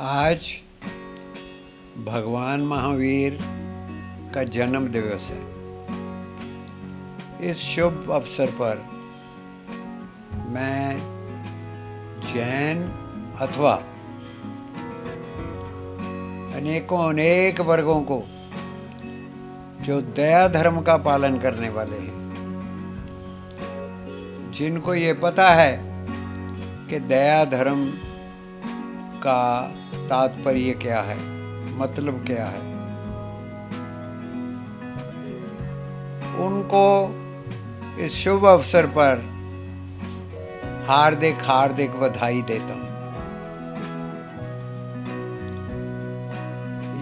आज भगवान महावीर का जन्म दिवस है। इस शुभ अवसर पर मैं जैन अथवा अनेक वर्गों को जो दया धर्म का पालन करने वाले हैं, जिनको ये पता है कि दया धर्म का तात्पर्य क्या है, मतलब क्या है, उनको इस शुभ अवसर पर हार्दिक बधाई देता हूँ।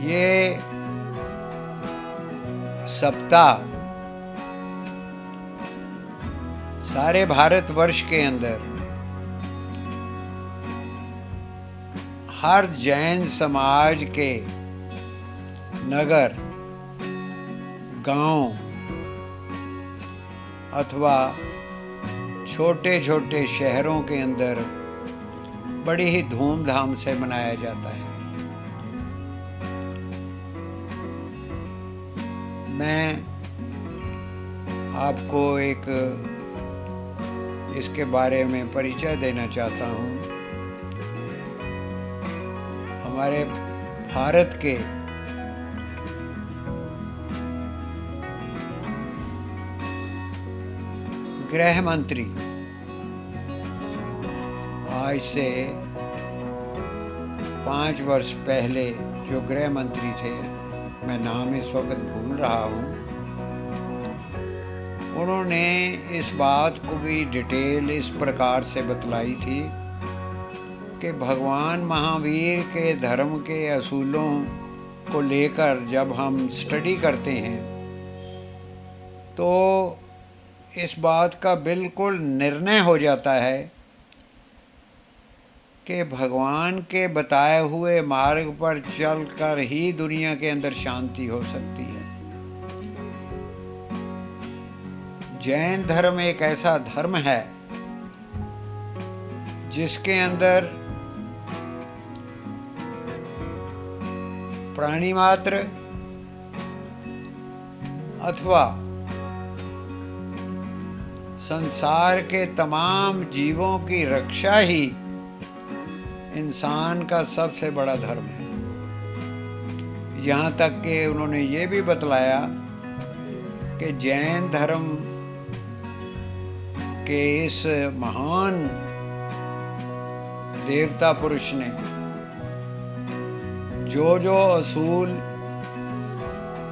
ये सप्ताह सारे भारतवर्ष के अंदर हर जैन समाज के नगर, गांव अथवा छोटे छोटे शहरों के अंदर बड़ी ही धूमधाम से मनाया जाता है। मैं आपको एक इसके बारे में परिचय देना चाहता हूँ। हमारे भारत के गृह मंत्री आज से 5 वर्ष पहले जो गृह मंत्री थे, मैं नाम इस वक्त भूल रहा हूँ, उन्होंने इस बात को भी डिटेल इस प्रकार से बतलाई थी कि भगवान महावीर के धर्म के असूलों को लेकर जब हम स्टडी करते हैं तो इस बात का बिल्कुल निर्णय हो जाता है कि भगवान के बताए हुए मार्ग पर चलकर ही दुनिया के अंदर शांति हो सकती है। जैन धर्म एक ऐसा धर्म है जिसके अंदर प्राणी मात्र अथवा संसार के तमाम जीवों की रक्षा ही इंसान का सबसे बड़ा धर्म है। यहाँ तक कि उन्होंने ये भी बतलाया कि जैन धर्म के इस महान देवता पुरुष ने जो असूल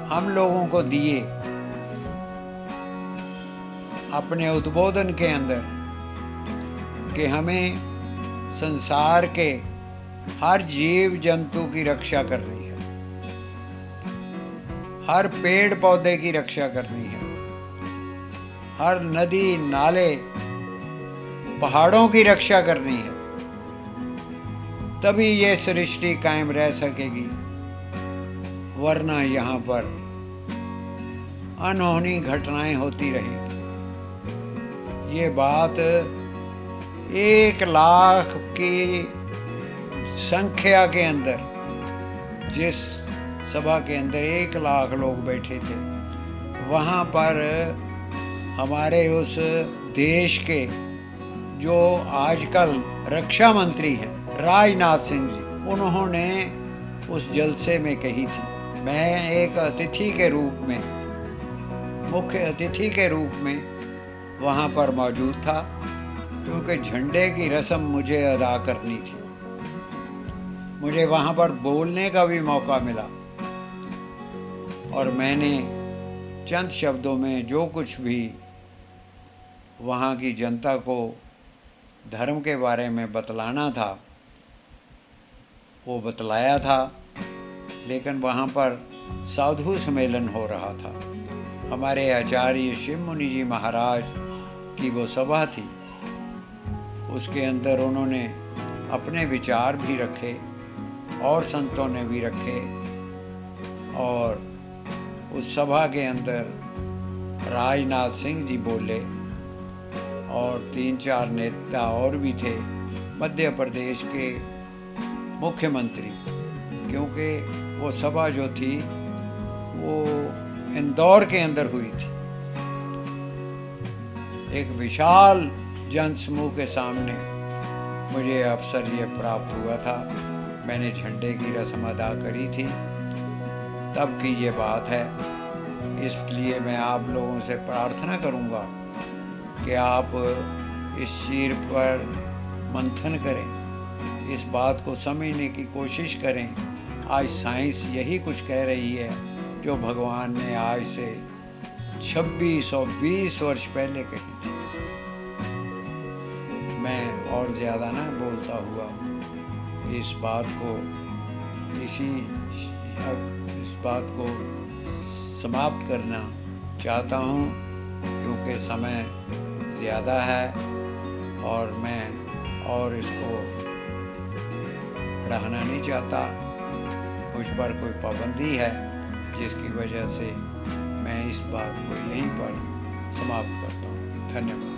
हम लोगों को दिए अपने उद्बोधन के अंदर, कि हमें संसार के हर जीव जंतु की रक्षा करनी है, हर पेड़ पौधे की रक्षा करनी है, हर नदी नाले पहाड़ों की रक्षा करनी है, तभी ये सृष्टि कायम रह सकेगी, वरना यहाँ पर अनहोनी घटनाएं होती रहेंगी। ये बात 1 लाख की संख्या के अंदर, जिस सभा के अंदर 1 लाख लोग बैठे थे, वहाँ पर हमारे उस देश के जो आजकल रक्षा मंत्री हैं राजनाथ सिंह जी, उन्होंने उस जलसे में कही थी। मैं एक अतिथि के रूप में, मुख्य अतिथि के रूप में वहाँ पर मौजूद था, क्योंकि झंडे की रस्म मुझे अदा करनी थी। मुझे वहाँ पर बोलने का भी मौका मिला और मैंने चंद शब्दों में जो कुछ भी वहाँ की जनता को धर्म के बारे में बतलाना था वो बतलाया था। लेकिन वहाँ पर साधु सम्मेलन हो रहा था। हमारे आचार्य शिव मुनि जी महाराज की वो सभा थी, उसके अंदर उन्होंने अपने विचार भी रखे और संतों ने भी रखे, और उस सभा के अंदर राजनाथ सिंह जी बोले और 3-4 नेता और भी थे। मध्य प्रदेश के मुख्यमंत्री, क्योंकि वो सभा जो थी वो इंदौर के अंदर हुई थी। एक विशाल जनसमूह के सामने मुझे अवसर ये प्राप्त हुआ था। मैंने झंडे की रस्म अदा करी थी, तब की ये बात है। इसलिए मैं आप लोगों से प्रार्थना करूंगा कि आप इस चीज़ पर मंथन करें, इस बात को समझने की कोशिश करें। आज साइंस यही कुछ कह रही है जो भगवान ने आज से 2620 वर्ष पहले कही थी। मैं और ज़्यादा ना बोलता हुआ इस बात को समाप्त करना चाहता हूँ, क्योंकि समय ज़्यादा है और मैं और इसको बढ़ाना नहीं चाहता। मुझ पर कोई पाबंदी है जिसकी वजह से मैं इस बात को यहीं पर समाप्त करता हूँ। धन्यवाद।